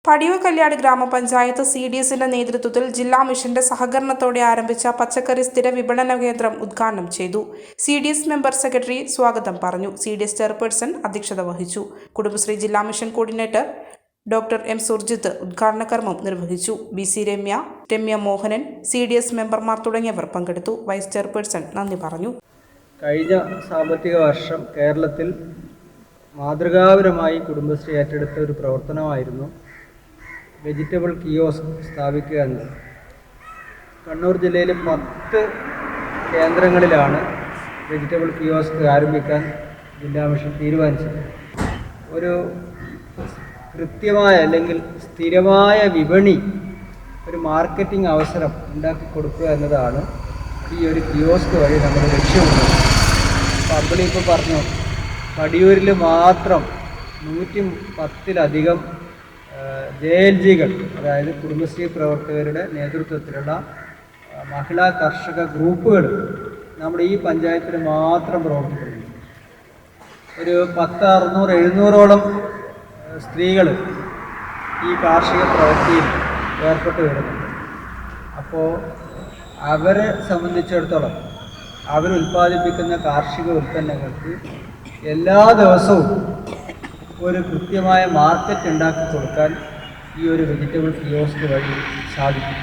പടിയൂർക്കല്യാട് ഗ്രാമപഞ്ചായത്ത് CDSന്റെ നേതൃത്വത്തിൽ ജില്ലാ മിഷന്റെ സഹകരണത്തോടെ ആരംഭിച്ച പച്ചക്കറി സ്ഥിര വിപണന കേന്ദ്രം ഉദ്ഘാടനം ചെയ്തു. CDS മെമ്പർ സെക്രട്ടറി സ്വാഗതം പറഞ്ഞു. CDS ചെയർപേഴ്സൺ അധ്യക്ഷത വഹിച്ചു. കുടുംബശ്രീ ജില്ലാ mission coordinator doctor M. Surjit ഉദ്ഘാടന കർമ്മം നിർവഹിച്ചു. BC രമ്യ മോഹനൻ, CDS മെമ്പർമാർ തുടങ്ങിയവർ പങ്കെടുത്തു. വൈസ് ചെയർപേഴ്സൺ നന്ദി പറഞ്ഞു. കഴിഞ്ഞ സാമ്പത്തിക വർഷം കേരളത്തിൽ മാതൃകാപരമായി കുടുംബശ്രീ ഏറ്റെടുത്ത ഒരു പ്രവർത്തനമായിരുന്നു വെജിറ്റബിൾ കിയോസ്ക് സ്ഥാപിക്കുക എന്നത്. കണ്ണൂർ ജില്ലയിൽ 10 കേന്ദ്രങ്ങളിലാണ് വെജിറ്റബിൾ കിയോസ്ക് ആരംഭിക്കാൻ ജില്ലാ മിഷൻ തീരുമാനിച്ചത്. ഒരു കൃത്യമായ അല്ലെങ്കിൽ സ്ഥിരമായ വിപണി, ഒരു മാർക്കറ്റിംഗ് അവസരം ഉണ്ടാക്കി കൊടുക്കുക എന്നതാണ് ഈ ഒരു കിയോസ്ക് വഴി നമ്മുടെ ലക്ഷ്യമുള്ളത്. അപ്പോൾ അമ്പിളി ഇപ്പോൾ പറഞ്ഞു, പടിയൂരിൽ മാത്രം 110-ലധികം JLGകൾ, അതായത് കുടുംബശ്രീ പ്രവർത്തകരുടെ നേതൃത്വത്തിലുള്ള മഹിളാ കർഷക ഗ്രൂപ്പുകൾ നമ്മുടെ ഈ പഞ്ചായത്തിൽ മാത്രം പ്രവർത്തിക്കുന്നുണ്ട്. ഒരു 600-700ഓളം സ്ത്രീകൾ ഈ കാർഷിക പ്രവൃത്തിയിൽ ഏർപ്പെട്ട് വരുന്നുണ്ട്. അപ്പോൾ അവരെ സംബന്ധിച്ചിടത്തോളം അവരുൽപ്പാദിപ്പിക്കുന്ന കാർഷിക ഉൽപ്പന്നങ്ങൾക്ക് എല്ലാ ദിവസവും ഒരു കൃത്യമായ മാർക്കറ്റ് ഉണ്ടാക്കി കൊടുക്കാൻ ഈ ഒരു വെജിറ്റബിൾ കിയോസ്ക് വഴി സാധിക്കും.